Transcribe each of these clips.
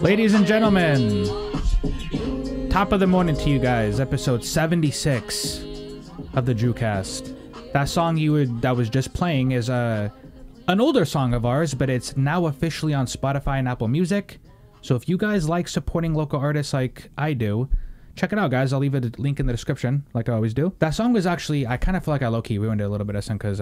Ladies and gentlemen, top of the morning to you guys. Episode 76 of the DrewCast. That song that was just playing is an older song of ours, but it's now officially on Spotify and Apple Music. So if you guys like supporting local artists like I do, check it out, guys. I'll leave a link in the description, like I always do. That song was actually, I kind of feel like I low-key ruined it a little bit, because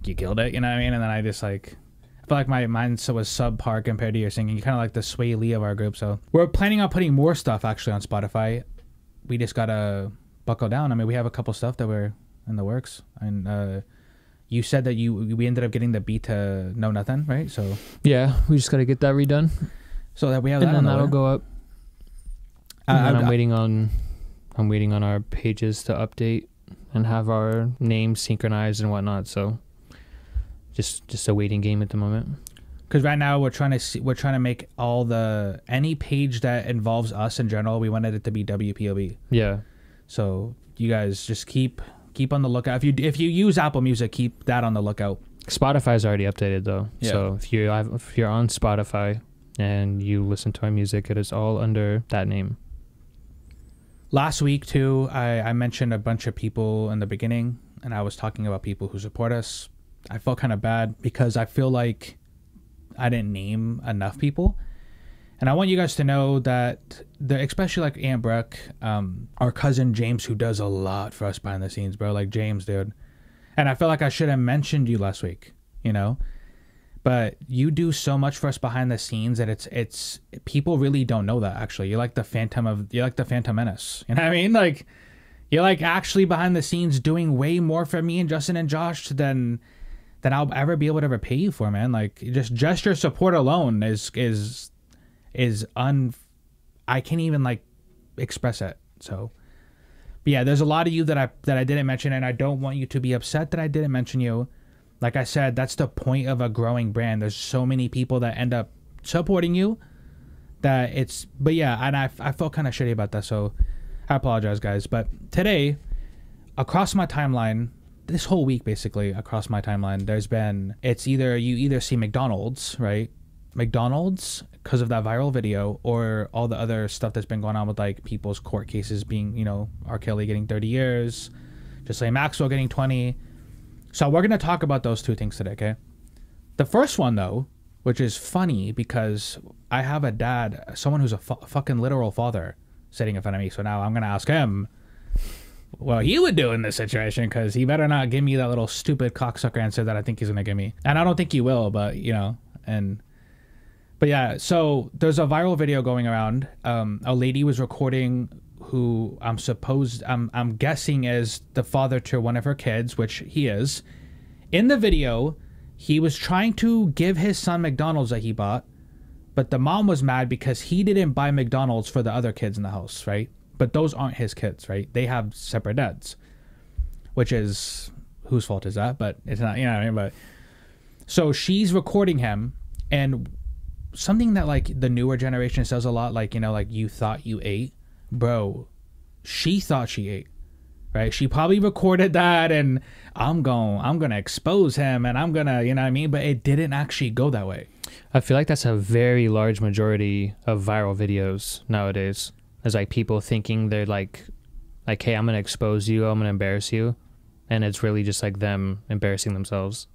you killed it, you know what I mean? And then I just like, I feel like mine was subpar compared to your singing. You kind of like the Sway Lee of our group. So we're planning on putting more stuff actually on Spotify. We just gotta buckle down. I mean, we have a couple stuff that we're in the works, and you said that we ended up getting the beat to Know Nothing, right? So yeah, we just gotta get that redone, so that we have and that, then that'll go up. And then I'm waiting on our pages to update and have our names synchronized and whatnot. So just a waiting game at the moment. Because right now we're trying to make any page that involves us in general, we wanted it to be WPOB. Yeah. So you guys just keep on the lookout. If you use Apple Music, keep that on the lookout. Spotify's already updated though. Yeah. So if you're on Spotify and you listen to our music, it is all under that name. Last week too, I mentioned a bunch of people in the beginning, and I was talking about people who support us. I felt kind of bad because I feel like I didn't name enough people. And I want you guys to know that, especially like Aunt Brooke, our cousin James, who does a lot for us behind the scenes, bro. Like James, dude. And I feel like I should have mentioned you last week, you know? But you do so much for us behind the scenes that it's people really don't know that, actually. You're like the Phantom Menace. You know what I mean? Like, you're like actually behind the scenes doing way more for me and Justin and Josh than I'll ever be able to repay you for, man. Like, just your support alone is I can't even like express it. So, but yeah, there's a lot of you that I didn't mention, and I don't want you to be upset that I didn't mention you. Like I said, that's the point of a growing brand. There's so many people that end up supporting you that but yeah, and I felt kind of shitty about that. So I apologize, guys. But today, across my timeline, this whole week, basically, across my timeline, you either see McDonald's, right? McDonald's, because of that viral video, or all the other stuff that's been going on with like people's court cases being, you know, R. Kelly getting 30 years, Ghislaine Maxwell getting 20. So we're going to talk about those two things today, okay? The first one, though, which is funny because I have a dad, someone who's a fucking literal father, sitting in front of me. So now I'm going to ask him what he would do in this situation, because he better not give me that little stupid cocksucker answer that I think he's going to give me. And I don't think he will, but, you know, but yeah, so there's a viral video going around. A lady was recording who I'm guessing is the father to one of her kids, which he is. In the video, he was trying to give his son McDonald's that he bought, but the mom was mad because he didn't buy McDonald's for the other kids in the house, right? But those aren't his kids, right? They have separate dads, which is, whose fault is that? But it's not, you know what I mean? But so she's recording him, and something that like the newer generation says a lot, like, you know, like, you thought you ate. Bro, she thought she ate, right? She probably recorded that, and I'm gonna expose him, and I'm gonna, you know what I mean? But it didn't actually go that way. I feel like that's a very large majority of viral videos nowadays. There's like people thinking they're like, hey, I'm gonna expose you, I'm gonna embarrass you, and it's really just like them embarrassing themselves.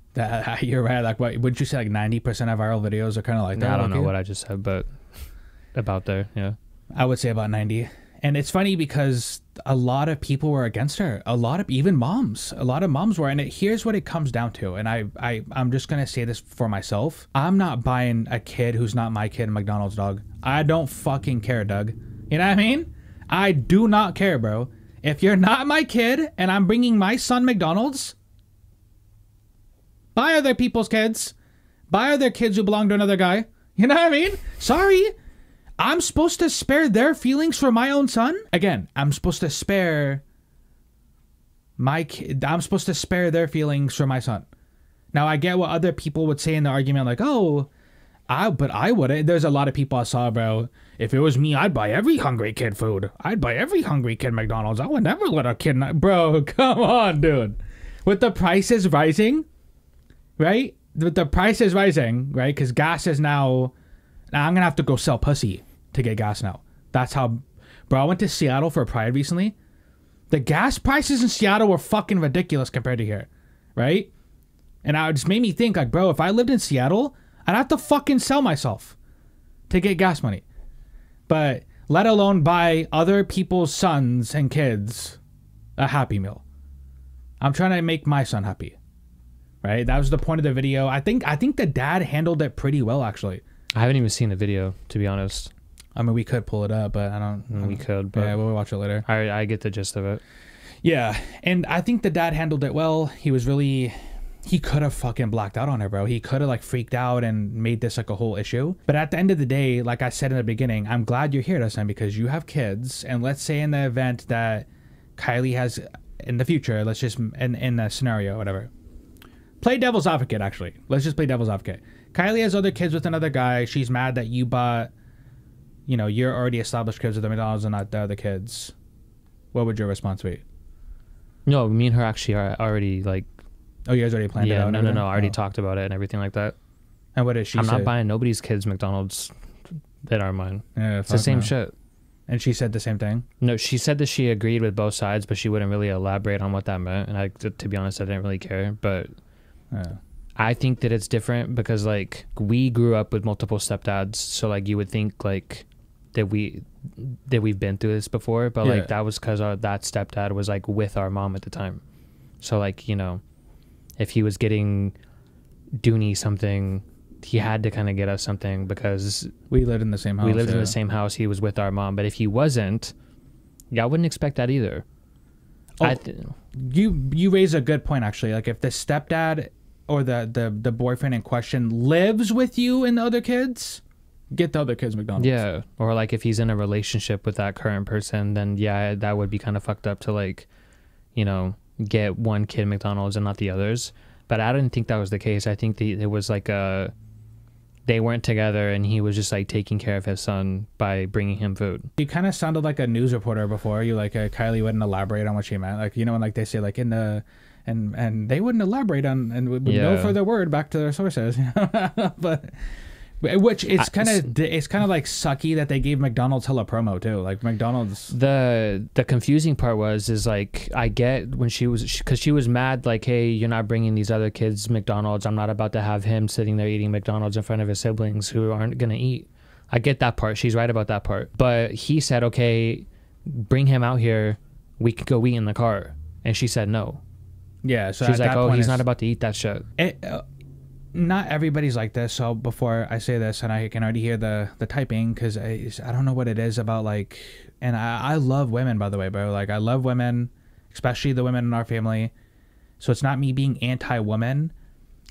You're right. Like, what would you say? Like 90% of viral videos are kind of like that. I don't know what I just said, but about there, yeah. I would say about 90. And it's funny because a lot of people were against her. A lot of moms were. And here's what it comes down to. And I'm just going to say this for myself. I'm not buying a kid who's not my kid McDonald's, dog. I don't fucking care, Doug. You know what I mean? I do not care, bro. If you're not my kid and I'm bringing my son McDonald's, buy other people's kids. Buy other kids who belong to another guy. You know what I mean? Sorry. I'm supposed to spare their feelings for my own son? Again, I'm supposed to spare their feelings for my son. Now, I get what other people would say in the argument, like, oh, but I wouldn't. There's a lot of people I saw, bro. If it was me, I'd buy every hungry kid food. I'd buy every hungry kid McDonald's. I would never let a kid bro, come on, dude. With the prices rising, right? With the prices rising, right? Because gas is now Now I'm gonna have to go sell pussy to get gas now. That's how, bro. I went to Seattle for Pride recently. The gas prices in Seattle were fucking ridiculous compared to here, right? And it just made me think, like, bro, if I lived in Seattle, I'd have to fucking sell myself to get gas money. But let alone buy other people's sons and kids a Happy Meal. I'm trying to make my son happy, right? That was the point of the video. I think the dad handled it pretty well, actually. I haven't even seen the video, to be honest. I mean, we could pull it up, but I don't. We could, but yeah, we'll watch it later. I get the gist of it. Yeah, and I think the dad handled it well. He could have fucking blacked out on her, bro. He could have like freaked out and made this like a whole issue. But at the end of the day, like I said in the beginning, I'm glad you're here, Dustin, because you have kids. And let's say in the event that Kylie has in the future, let's just in a scenario, whatever. Play devil's advocate, actually. Let's just play devil's advocate. Kylie has other kids with another guy. She's mad that you bought, you know, your already established kids with the McDonald's and not the other kids. What would your response be? No, me and her actually are already like. Oh, you guys already planned it out? No. I already talked about it and everything like that. And what did she say? I'm not buying nobody's kids McDonald's that are mine. Yeah, it's the same shit. And she said the same thing? No, she said that she agreed with both sides, but she wouldn't really elaborate on what that meant. And to be honest, I didn't really care. But I think that it's different because, like, we grew up with multiple stepdads. So, like, you would think, like, that we've been through this before. But, like, that was because that stepdad was, like, with our mom at the time. So, like, you know, if he was getting Dooney something, he had to kind of get us something because we lived in the same house. We lived in the same house. He was with our mom. But if he wasn't, I wouldn't expect that either. Oh, you raise a good point, actually. Like, if the stepdad or the boyfriend in question lives with you and the other kids, get the other kids McDonald's. Yeah. Or, like, if he's in a relationship with that current person, then, yeah, that would be kind of fucked up to, like, you know, get one kid McDonald's and not the others. But I didn't think that was the case. I think it was like they weren't together and he was just like taking care of his son by bringing him food. You kind of sounded like a news reporter before. You like Kylie wouldn't elaborate on what she meant. Like, you know, when like they say like in the and they wouldn't elaborate on and would no further word back to their sources. But which it's kind of like sucky that they gave McDonald's hella promo too. Like McDonald's. The confusing part is like I get when she was mad like, hey, you're not bringing these other kids McDonald's. I'm not about to have him sitting there eating McDonald's in front of his siblings who aren't gonna eat. I get that part. She's right about that part. But he said, okay, bring him out here. We could go eat in the car. And she said no. Yeah. So she's like, oh, he's not about to eat that shit. Not everybody's like this. So before I say this, and I can already hear the typing because I don't know what it is about like, and I love women, by the way, bro. Like I love women, especially the women in our family. So it's not me being anti-woman,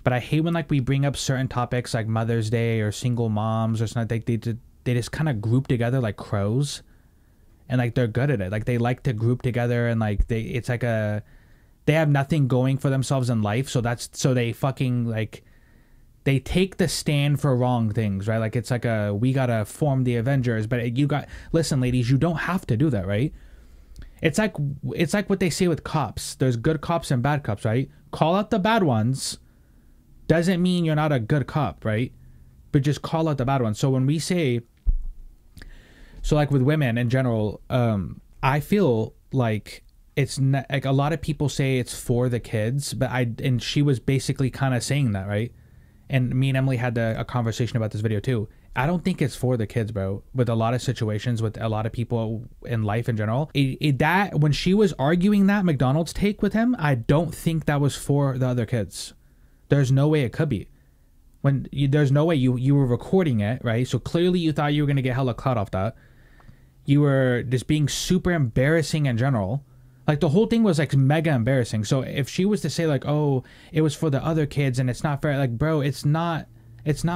but I hate when like we bring up certain topics like Mother's Day or single moms or something. They just kind of group together like crows, and like they're good at it. Like they like to group together and like it's like they have nothing going for themselves in life. So they fucking like. They take the stand for wrong things, right? Like it's like we gotta form the Avengers, but listen, ladies, you don't have to do that, right? It's like what they say with cops. There's good cops and bad cops, right? Call out the bad ones doesn't mean you're not a good cop, right? But just call out the bad ones. So when we say, so like with women in general, I feel like it's not, like a lot of people say it's for the kids, and she was basically kind of saying that, right? And me and Emily had a conversation about this video too. I don't think it's for the kids, bro. With a lot of situations, with a lot of people in life in general, that when she was arguing that McDonald's take with him, I don't think that was for the other kids. There's no way it could be. There's no way you were recording it, right? So clearly you thought you were gonna get hella clout off that. You were just being super embarrassing in general. Like the whole thing was like mega embarrassing. So if she was to say like, oh, it was for the other kids and it's not fair, like, bro, it's not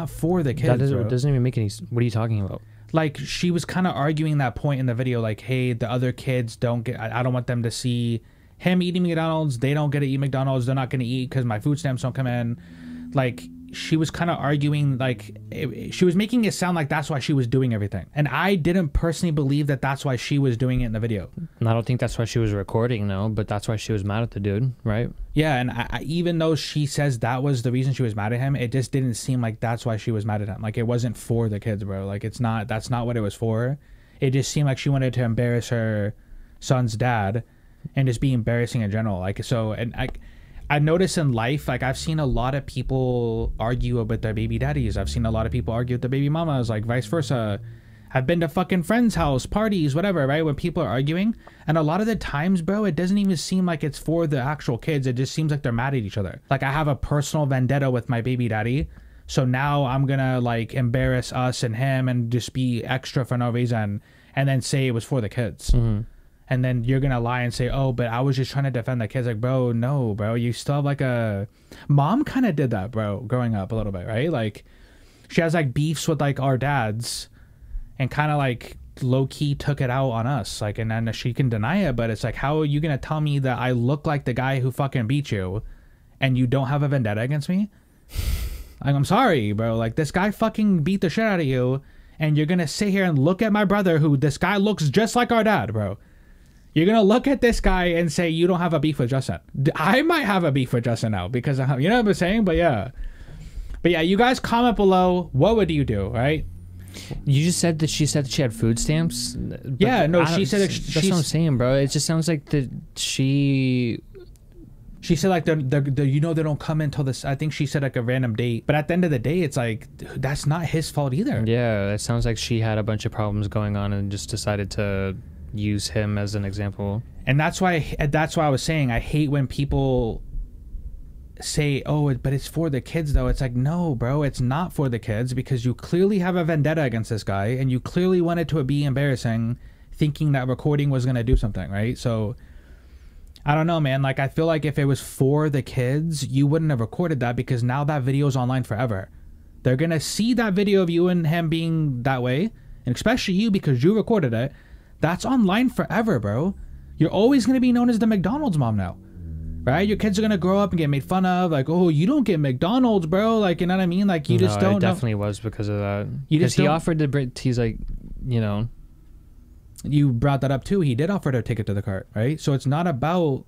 for the kids. That doesn't even make any. What are you talking about? Like she was kind of arguing that point in the video, like, hey, the other kids don't get. I don't want them to see him eating McDonald's. They don't get to eat McDonald's. They're not going to eat because my food stamps don't come in. Like she was kind of arguing like she was making it sound like that's why she was doing everything, and I didn't personally believe that that's why she was doing it in the video. And I don't think that's why she was recording, no, but that's why she was mad at the dude, right? Yeah, and I, even though she says that was the reason she was mad at him, it just didn't seem like that's why she was mad at him. Like, it wasn't for the kids, bro. Like, it's not, that's not what it was for. It just seemed like she wanted to embarrass her son's dad and just be embarrassing in general. Like, so, and I notice in life, like, I've seen a lot of people argue with their baby daddies. I've seen a lot of people argue with their baby mamas, like vice versa. I've been to fucking friends' house, parties, whatever, right? When people are arguing. And a lot of the times, bro, it doesn't even seem like it's for the actual kids. It just seems like they're mad at each other. Like, I have a personal vendetta with my baby daddy. So now I'm gonna, like, embarrass us and him and just be extra for no reason. And then say it was for the kids. Mm-hmm. And then you're gonna lie and say, oh, but I was just trying to defend the kids. Like, bro, no, bro. You still have, like, a... Mom kind of did that, bro, growing up a little bit, right? Like, she has, like, beefs with, like, our dads. And kind of like low-key took it out on us. Like, and then she can deny it, but it's like, how are you gonna tell me that I look like the guy who fucking beat you and you don't have a vendetta against me? Like, I'm sorry, bro. Like, this guy fucking beat the shit out of you, and you're gonna sit here and look at my brother, who this guy looks just like our dad, bro. You're gonna look at this guy and say you don't have a beef with Justin. I might have a beef with Justin now because of, you know what I'm saying? But yeah, you guys comment below. What would you do, right? You just said that she said that she had food stamps. Yeah, no, she said that's what I'm saying, bro. It just sounds like that she said like the you know, they don't come until this. I think she said like a random date, but at the end of the day, it's like, that's not his fault either. Yeah, it sounds like she had a bunch of problems going on and just decided to use him as an example. And that's why I was saying I hate when people say, oh, but it's for the kids though. It's like, no, bro, it's not for the kids, because you clearly have a vendetta against this guy and you clearly wanted to be embarrassing, thinking that recording was going to do something, right? So I don't know, man. Like, I feel like if it was for the kids, you wouldn't have recorded that, because now that video is online forever. They're going to see that video of you and him being that way, and especially you, because you recorded it. That's online forever, bro. You're always going to be known as the McDonald's mom now. Right? Your kids are going to grow up and get made fun of. Like, oh, you don't get McDonald's, bro. Like, you know what I mean? Like, you just don't it definitely was because of that. Because he offered to... He's like, you know... You brought that up, too. He did offer to take it to the cart, right? So it's not about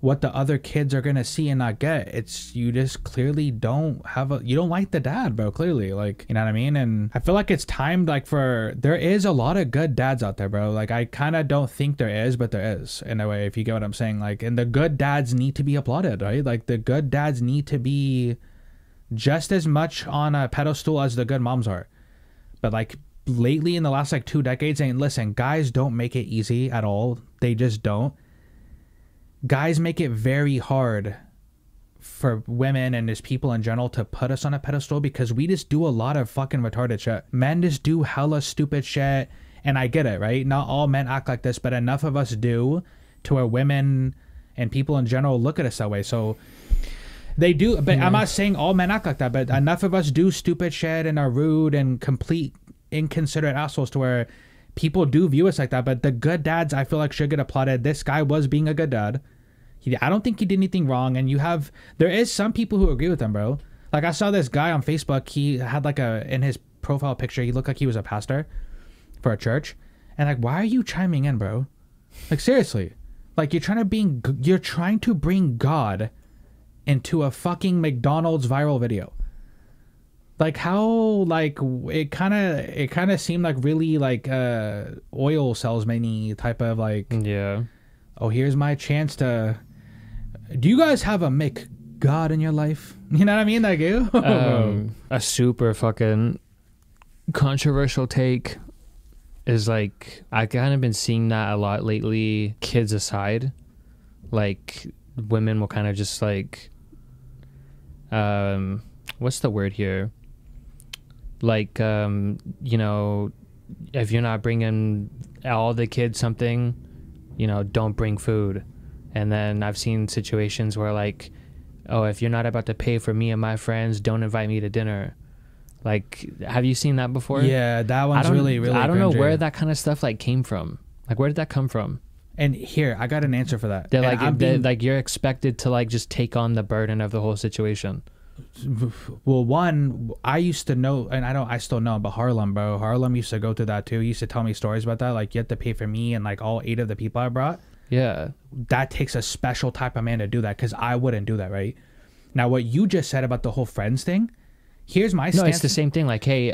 what the other kids are going to see and not get. It's, you just clearly don't have a... You don't like the dad, bro, clearly. Like, you know what I mean? And I feel like it's timed, like, for... There is a lot of good dads out there, bro. Like, I kind of don't think there is, but there is, in a way, if you get what I'm saying. Like, and the good dads need to be applauded, right? Like, the good dads need to be just as much on a pedestal as the good moms are. But, like, lately in the last, like, 2 decades, and listen, guys don't make it easy at all. They just don't. Guys make it very hard for women and just people in general to put us on a pedestal, because we just do a lot of fucking retarded shit. Men just do hella stupid shit, and I get it, right? Not all men act like this, but enough of us do to where women and people in general look at us that way. So they do, but I'm not saying all men act like that, but enough of us do stupid shit and are rude and complete inconsiderate assholes to where people do view us like that. But the good dads, I feel like, should get applauded. This guy was being a good dad. I don't think he did anything wrong. And there is some people who agree with him, bro. Like, I saw this guy on Facebook. He had like in his profile picture, he looked like he was a pastor for a church. And like, why are you chiming in, bro? Like, seriously, like, you're trying to bring God into a fucking McDonald's viral video. Like, how, like, it kind of seemed like really like oil salesman-y type of, like, yeah, oh, here's my chance to... Do you guys have a McGod in your life? You know what I mean? Like, ew. A super fucking controversial take is, like, I kind of been seeing that a lot lately, kids aside. Like, women will kind of just, like, what's the word here? Like, you know, if you're not bringing all the kids something, you know, don't bring food. And then I've seen situations where, like, oh, if you're not about to pay for me and my friends, don't invite me to dinner. Like, have you seen that before? Yeah, that one's really, really I don't know cringy. where that kind of stuff, like, came from. Like, where did that come from? And here, I got an answer for that. They're like, you're expected to, like, just take on the burden of the whole situation. Well, one, I used to know, and I still know, but Harlem, bro. Harlem used to go through that too. He used to tell me stories about that. Like, you have to pay for me and like all 8 of the people I brought. Yeah. That takes a special type of man to do that, because I wouldn't do that, right? Now, what you just said about the whole friends thing, here's my stance. No, it's the same thing. Like, hey,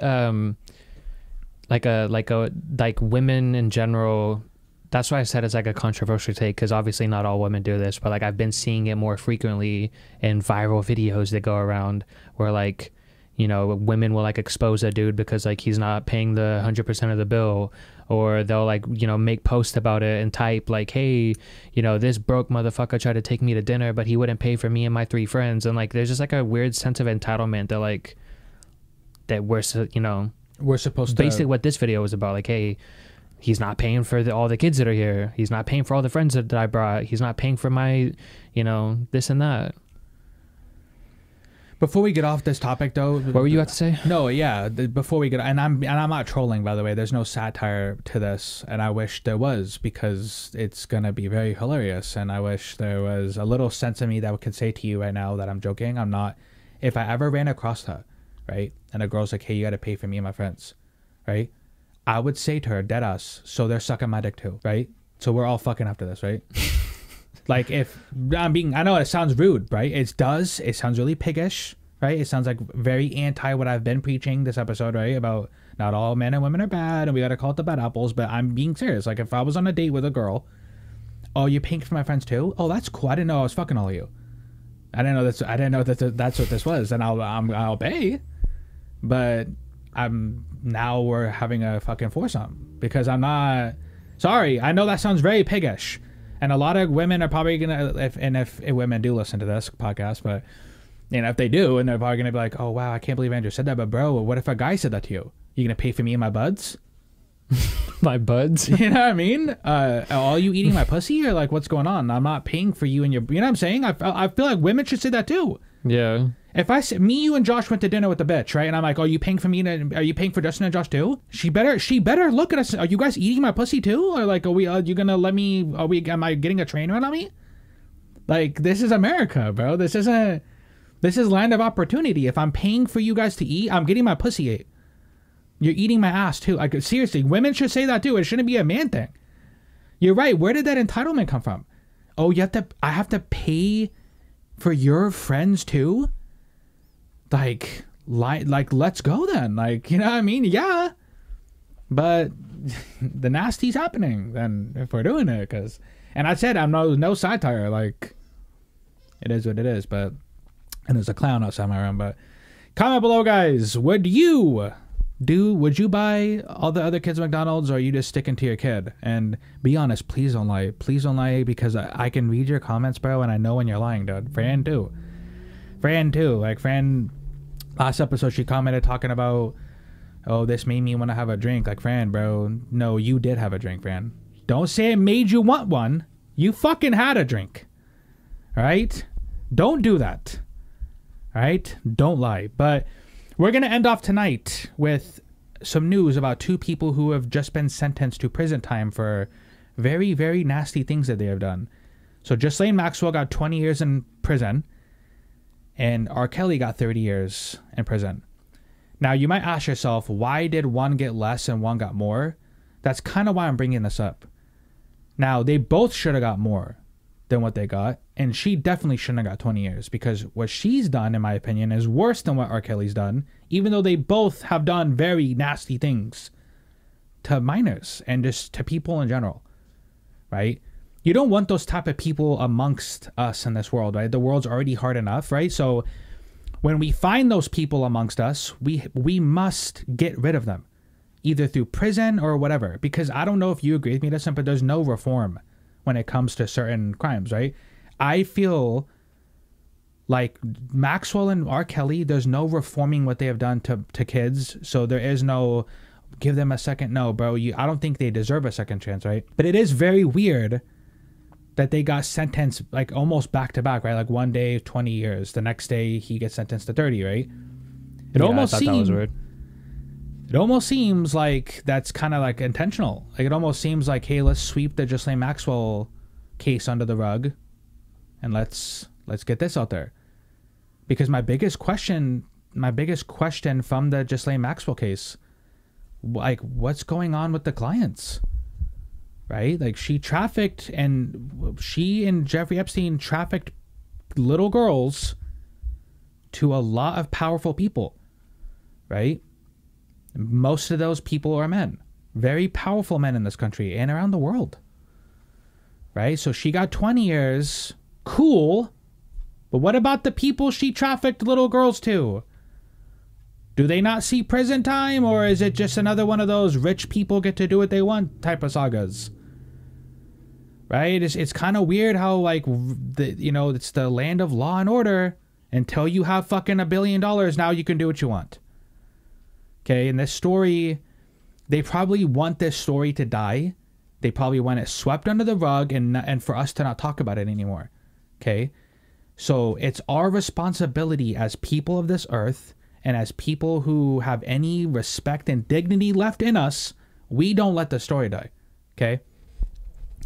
like women in general. That's why I said it's like a controversial take, because obviously not all women do this, but like I've been seeing it more frequently in viral videos that go around where like, you know, women will like expose a dude because like he's not paying the 100% of the bill, or they'll like, you know, make posts about it and type like, hey, you know, this broke motherfucker tried to take me to dinner, but he wouldn't pay for me and my 3 friends. And like, there's just like a weird sense of entitlement that like, that we're, you know, we're supposed to. Basically what this video was about, like, hey, he's not paying for all the kids that are here. He's not paying for all the friends that I brought. He's not paying for my, you know, this and that. Before we get off this topic, though, what were you about to say? No, yeah. Before we get, and I'm not trolling, by the way. There's no satire to this, and I wish there was, because it's gonna be very hilarious. And I wish there was a little sense of me that could say to you right now that I'm joking. I'm not. If I ever ran across her, right, and a girl's like, hey, you got to pay for me and my friends, right? I would say to her, dead ass, so they're sucking my dick too, right? So we're all fucking after this, right? Like, if I'm being, I know it sounds rude, right? It sounds really piggish, right? It sounds like very anti what I've been preaching this episode, right? About not all men and women are bad and we got to call it the bad apples, but I'm being serious. Like, if I was on a date with a girl, oh, you're paying for my friends too? Oh, that's cool. I didn't know I was fucking all of you. I didn't know that's what this was. And I'll pay. But now we're having a fucking foursome, because I'm not, sorry, I know that sounds very piggish, and a lot of women are probably gonna, if women do listen to this podcast, but you know, if they do, and they're probably gonna be like, oh wow, I can't believe Andrew said that. But bro, what if a guy said that to you? You gonna pay for me and my buds? My buds? You know what I mean? Are you eating my pussy, or like, what's going on? I'm not paying for you and your, you know what I'm saying? I feel like women should say that too. Yeah. If I said, me, you, and Josh went to dinner with the bitch, right? And I'm like, are you paying for me? Are you paying for Justin and Josh too? She better look at us. Are you guys eating my pussy too? Or like, are you gonna let me? Am I getting a train run on me? Like, this is America, bro. This is land of opportunity. If I'm paying for you guys to eat, I'm getting my pussy ate. You're eating my ass too. Like, seriously, women should say that too. It shouldn't be a man thing. You're right. Where did that entitlement come from? Oh, I have to pay for your friends too? Like, let's go then. Like, you know what I mean? Yeah. But the nasty's happening then if we're doing it, because, and I said, I'm no satire. Like, it is what it is, but, and there's a clown outside my room, but comment below, guys. Would you buy all the other kids McDonald's, or are you just sticking to your kid? And be honest, please don't lie. Please don't lie, because I can read your comments, bro, and I know when you're lying, dude. Fran too. Like, Fran, last episode, she commented talking about, oh, this made me want to have a drink. Like, Fran, bro, no, you did have a drink, Fran. Don't say it made you want one. You fucking had a drink. All right? Don't do that. All right? Don't lie. But we're going to end off tonight with some news about 2 people who have just been sentenced to prison time for very, very nasty things that they have done. So Ghislaine Maxwell got 20 years in prison, and R. Kelly got 30 years in prison. Now, you might ask yourself, why did one get less and one got more? That's kind of why I'm bringing this up. Now, they both should have got more than what they got, and she definitely shouldn't have got 20 years, because what she's done, in my opinion, is worse than what R. Kelly's done, even though they both have done very nasty things to minors and just to people in general, right? You don't want those type of people amongst us in this world, right? The world's already hard enough, right? So when we find those people amongst us, we must get rid of them, either through prison or whatever, because I don't know if you agree with me, Dustin, but there's no reform when it comes to certain crimes, right? I feel like Maxwell and R. Kelly, there's no reforming what they have done to kids, so there is no give them a second. No, bro, I don't think they deserve a second chance, right? But it is very weird that they got sentenced like almost back to back, right? Like one day 20 years, the next day he gets sentenced to 30, right? It almost seems, that was weird. It almost seems like that's kind of like intentional. Like, it almost seems like, hey, let's sweep the Ghislaine Maxwell case under the rug, and let's get this out there, Because my biggest question from the Ghislaine Maxwell case, like, what's going on with the clients? Right? Like, she and Jeffrey Epstein trafficked little girls to a lot of powerful people, right? Most of those people are men, very powerful men in this country and around the world, right? So she got 20 years, cool, but what about the people she trafficked little girls to? Do they not see prison time, or is it just another one of those rich people get to do what they want type of sagas? Right? It's kind of weird how, like, it's the land of law and order. Until you have fucking $1 billion, now you can do what you want. Okay, and this story, they probably want this story to die. They probably want it swept under the rug and for us to not talk about it anymore. Okay, so it's our responsibility as people of this earth and as people who have any respect and dignity left in us, we don't let the story die. Okay.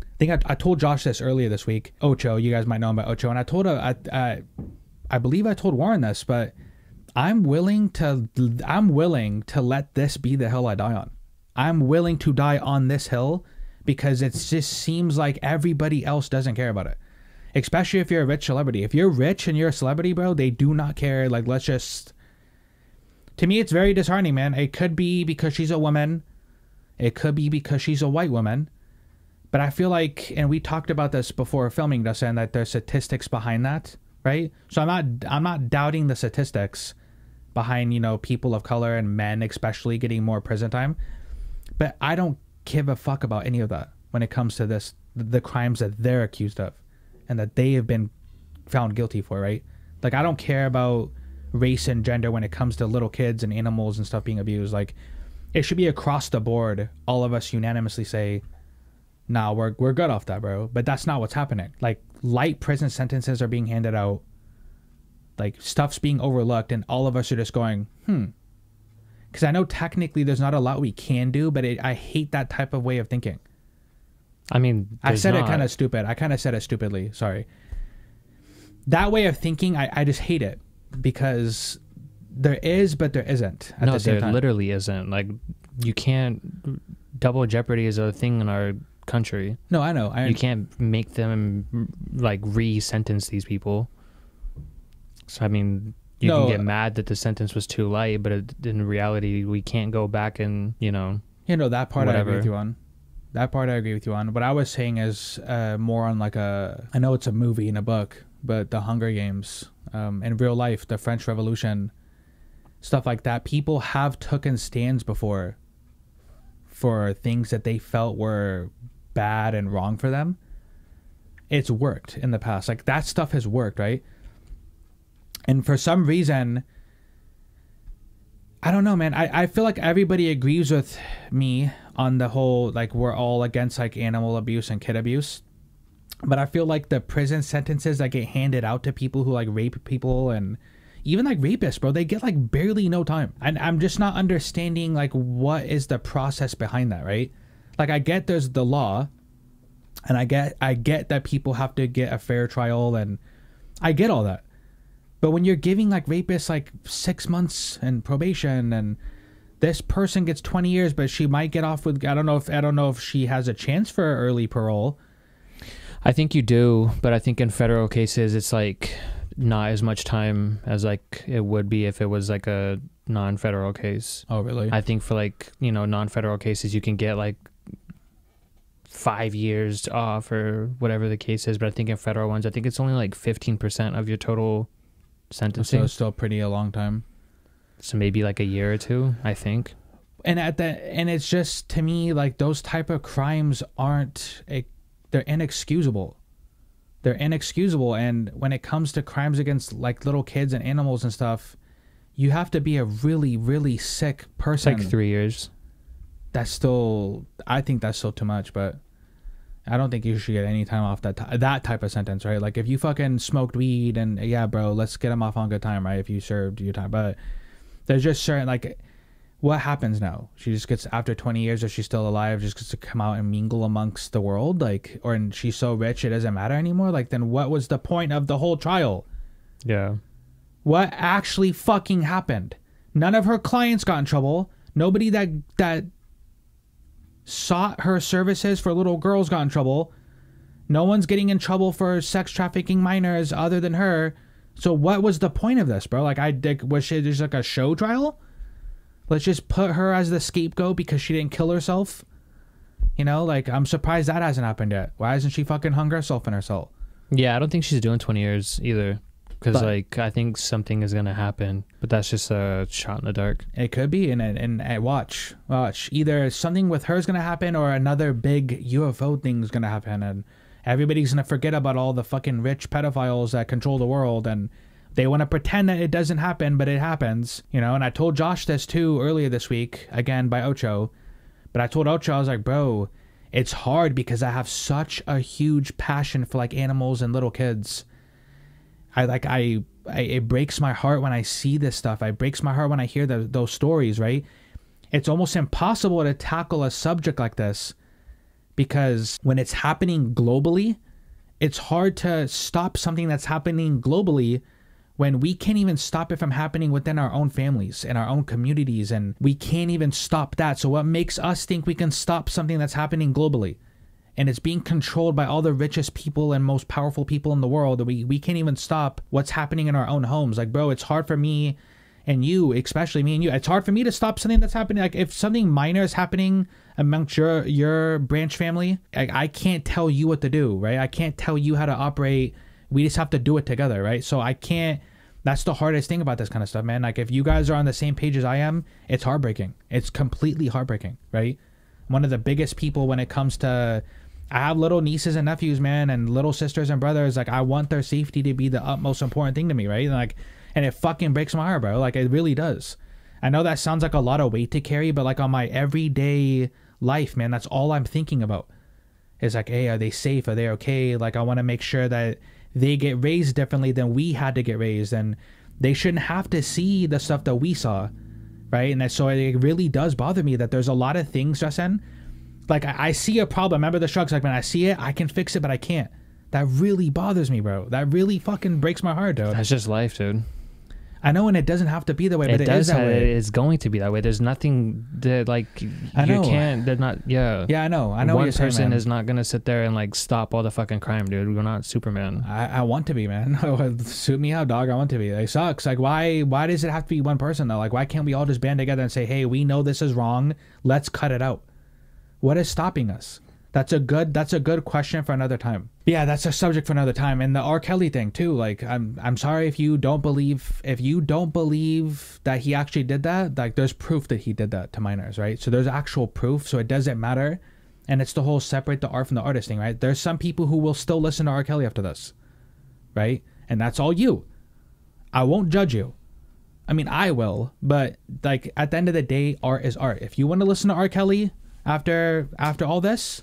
I think I told Josh this earlier this week. Ocho, you guys might know him by Ocho, and I told I believe I told Warren this, but I'm willing to let this be the hill I die on. I'm willing to die on this hill because it just seems like everybody else doesn't care about it. Especially if you're a rich celebrity. If you're rich and you're a celebrity, bro, they do not care. Like, let's just... To me, it's very disheartening, man. It could be because she's a woman. It could be because she's a white woman. But I feel like, and we talked about this before filming this, and that there's statistics behind that, right? So I'm not doubting the statistics behind, people of color and men especially getting more prison time. But I don't give a fuck about any of that when it comes to the crimes that they're accused of and that they have been found guilty for, right? Like, I don't care about race and gender when it comes to little kids and animals and stuff being abused. Like, it should be across the board. All of us unanimously say, nah, we're good off that, bro. But that's not what's happening. Like, light prison sentences are being handed out. Like, stuff's being overlooked, and all of us are just going, Because I know technically there's not a lot we can do, but I hate that type of way of thinking. I mean, I said it kind of stupid. I kind of said it stupidly. Sorry. That way of thinking, I just hate it. Because there is, but there isn't at the same time. No, there literally isn't. Like, you can't... Double jeopardy is a thing in our country. No, I know. You can't make them, like, re-sentence these people. So, I mean, you can get mad that the sentence was too light, but in reality, we can't go back and, that part whatever. I agree with you on. That part I agree with you on. What I was saying is more on, like, I know it's a movie and a book, but the Hunger Games, in real life, the French Revolution, stuff like that. People have taken stands before for things that they felt were bad and wrong for them. It's worked in the past. Like, that stuff has worked, right? And for some reason, I don't know, man. I feel like everybody agrees with me on the whole, like, we're all against, like, animal abuse and kid abuse. But I feel like the prison sentences that get handed out to people who, like, rape people and even, like, rapists, bro, they get, like, barely no time. And I'm just not understanding, like, what is the process behind that, right? Like, I get there's the law, and I get that people have to get a fair trial, and I get all that. But when you're giving, like, rapists, like, 6 months and probation, and this person gets 20 years, but she might get off with, I don't know if she has a chance for early parole. I think you do, but I think in federal cases, it's, like, not as much time as, like, it would be if it was, like, a non-federal case. Oh, really? I think for, like, non-federal cases, you can get, like, 5 years off or whatever the case is. But I think in federal ones, I think it's only, like, 15% of your total sentencing. So it's still pretty a long time. So maybe, like, a year or two, I think. And it's just, to me, like, those type of crimes they're inexcusable. They're inexcusable. And when it comes to crimes against, like, little kids and animals and stuff, you have to be a really, really sick person. It's like 3 years. I think that's still too much, but I don't think you should get any time off that type of sentence, right? Like, if you fucking smoked weed and, yeah, bro, let's get them off on good time, right? If you served your time. But there's just certain, like, what happens now? She just gets, after 20 years, if she's still alive, just gets to come out and mingle amongst the world, like, and she's so rich it doesn't matter anymore. Like, then what was the point of the whole trial? Yeah. What actually fucking happened? None of her clients got in trouble. Nobody that sought her services for little girls got in trouble. No one's getting in trouble for sex trafficking minors other than her. So what was the point of this, bro? Like, was it just like a show trial? Let's just put her as the scapegoat because she didn't kill herself. You know, like, I'm surprised that hasn't happened yet. Why hasn't she fucking hung herself in her soul? Yeah, I don't think she's doing 20 years either. Because, like, I think something is going to happen. But that's just a shot in the dark. It could be. And watch. Either something with her is going to happen or another big UFO thing is going to happen. And everybody's going to forget about all the fucking rich pedophiles that control the world. And they want to pretend that it doesn't happen, but it happens. You know, and I told Josh this too earlier this week. Again, by Ocho. But I told Ocho, I was like, bro, it's hard because I have such a huge passion for, like, animals and little kids. It breaks my heart when I see this stuff. It breaks my heart when I hear those stories, right? It's almost impossible to tackle a subject like this because when it's happening globally, it's hard to stop something that's happening globally when we can't even stop it from happening within our own families and our own communities, and we can't even stop that. So what makes us think we can stop something that's happening globally? And it's being controlled by all the richest people and most powerful people in the world. We can't even stop what's happening in our own homes. Like, bro, it's hard for me and you, especially me and you. It's hard for me to stop something that's happening. Like, if something minor is happening amongst your branch family, I can't tell you what to do, right? I can't tell you how to operate. We just have to do it together, right? So I can't. That's the hardest thing about this kind of stuff, man. Like, if you guys are on the same page as I am, it's heartbreaking. It's completely heartbreaking, right? One of the biggest people when it comes to... I have little nieces and nephews, man, and little sisters and brothers. Like, I want their safety to be the utmost important thing to me, right? And it fucking breaks my heart, bro. Like, it really does. I know that sounds like a lot of weight to carry, but, like, on my everyday life, man, that's all I'm thinking about. It's like, hey, are they safe? Are they okay? Like, I want to make sure that they get raised differently than we had to get raised, and they shouldn't have to see the stuff that we saw, right? And so it really does bother me that there's a lot of things, Justin. Like, I see a problem. Remember the Shrugs? Like, when I see it, I can fix it, but I can't. That really bothers me, bro. That really fucking breaks my heart, dude. That's just life, dude. I know, and it doesn't have to be that way, but it is that way. It is going to be that way. There's nothing that, like, I know. You can't, they're not, yeah. Yeah, I know. I know One what you're saying, person man. is not going to sit there and, like, stop all the fucking crime, dude. We're not Superman. I want to be, man. Suit me out, dog. I want to be. It sucks. Like, why does it have to be one person, though? Like, why can't we all just band together and say, hey, we know this is wrong. Let's cut it out. What is stopping us? That's a good question for another time. Yeah, that's a subject for another time. And the R. Kelly thing too. Like, I'm sorry if you don't believe that he actually did that. Like, there's proof that he did that to minors, right? So there's actual proof. So it doesn't matter. And it's the whole separate the art from the artist thing, right? There's some people who will still listen to R. Kelly after this, right? And that's all you. I won't judge you. I mean, I will, but, like, at the end of the day, art is art. If you want to listen to R. Kelly after all this,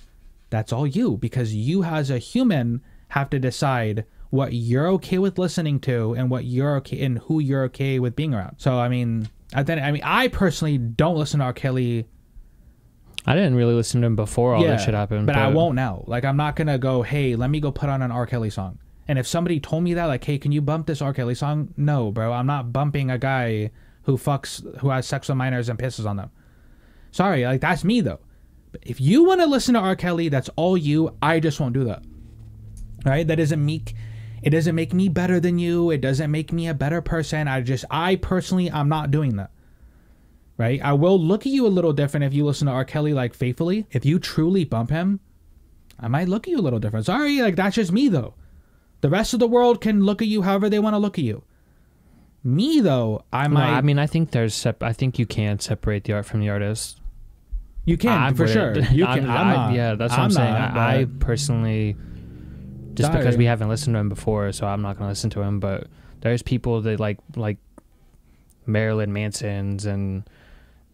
that's all you, because you as a human have to decide what you're okay with listening to and what you're okay and who you're okay with being around. So I mean, I personally don't listen to R. Kelly. I didn't really listen to him before all this shit happened, but I won't now. Like, I'm not gonna go, hey, let me go put on an R. Kelly song. And if somebody told me that, like, hey, can you bump this R. Kelly song? No, bro, I'm not bumping a guy who has sex with minors and pisses on them. Sorry, like, that's me though. But if you want to listen to R. Kelly, that's all you. I just won't do that. All right? It doesn't make me better than you. It doesn't make me a better person. I personally, I'm not doing that. Right? I will look at you a little different if you listen to R. Kelly, like, faithfully. If you truly bump him, I might look at you a little different. Sorry, like, that's just me though. The rest of the world can look at you however they want to look at you. Me though, I think you can separate the art from the artist. You can, for sure. You can. Yeah, that's what I'm saying. I personally, just because we haven't listened to him before, so I'm not going to listen to him, but there's people that like Marilyn Manson's and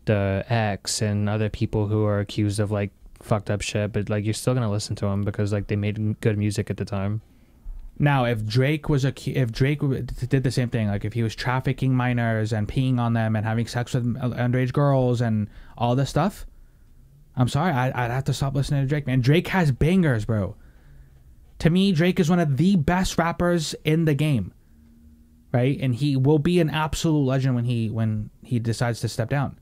the X and other people who are accused of, like, fucked up shit, but, like, you're still going to listen to them because, like, they made good music at the time. Now, if Drake did the same thing, like, if he was trafficking minors and peeing on them and having sex with underage girls and all this stuff, I'm sorry, I'd have to stop listening to Drake, man. Drake has bangers, bro. To me, Drake is one of the best rappers in the game. right? And he will be an absolute legend when he decides to step down.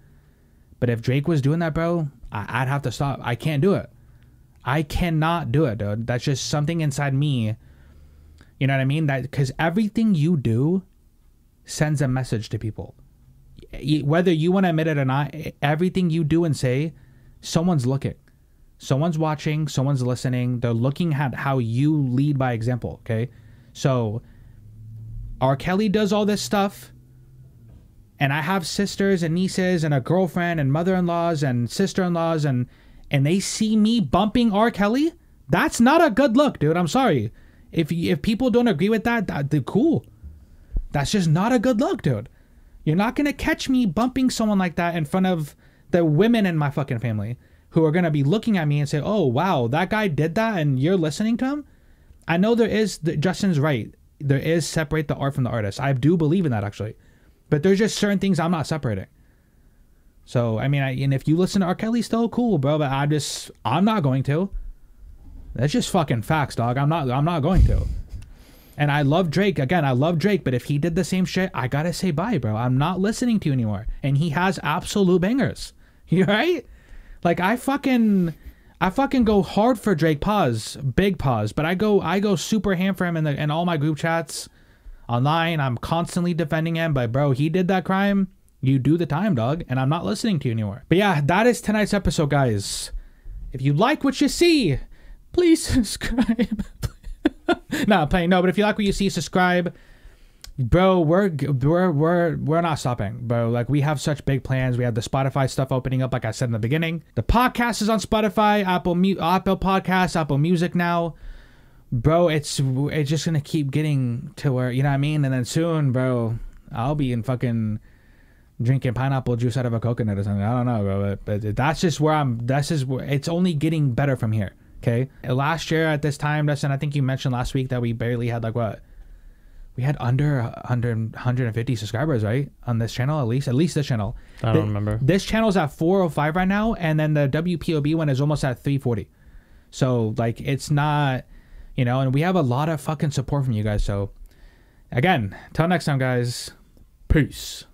But if Drake was doing that, bro, I'd have to stop. I can't do it. I cannot do it, dude. That's just something inside me. You know what I mean? That because everything you do sends a message to people. Whether you want to admit it or not, everything you do and say, someone's looking. Someone's watching. Someone's listening. They're looking at how you lead by example, okay? So R. Kelly does all this stuff. And I have sisters and nieces and a girlfriend and mother-in-laws and sister-in-laws and they see me bumping R. Kelly. That's not a good look, dude. I'm sorry. If people don't agree with that, they're cool. That's just not a good look, dude. You're not going to catch me bumping someone like that in front of the women in my fucking family who are going to be looking at me and say, oh, wow, that guy did that and you're listening to him? I know Justin's right. There is separate the art from the artist. I do believe in that, actually. But there's just certain things I'm not separating. So, I mean, and if you listen to R. Kelly still, cool, bro. But I'm not going to. That's just fucking facts, dog. I'm not going to. And I love Drake. Again, I love Drake. But if he did the same shit, I gotta say bye, bro. I'm not listening to you anymore. And he has absolute bangers. You right? Like, I fucking go hard for Drake. Pause. Big pause. But I go super ham for him in all my group chats. Online, I'm constantly defending him, but bro, he did that crime. You do the time, dog, and I'm not listening to you anymore. But yeah, that is tonight's episode, guys. If you like what you see, please subscribe. Nah, I'm playing. No, but if you like what you see, subscribe. Bro, we're not stopping, bro. Like, we have such big plans. We have the Spotify stuff opening up, like I said in the beginning. The podcast is on Spotify, Apple Podcasts, Apple Music now. Bro, it's just gonna keep getting to where, you know what I mean? And then soon, bro, I'll be in fucking drinking pineapple juice out of a coconut or something. I don't know, bro. But that's just where it's only getting better from here. Okay. Last year at this time, Dustin, I think you mentioned last week that we barely had we had under 150 subscribers, right? On this channel, at least this channel. I don't remember. This channel's at 405 right now, and then the WPOB one is almost at 340. So like, it's not. You know, and we have a lot of fucking support from you guys. So, again, till next time, guys. Peace.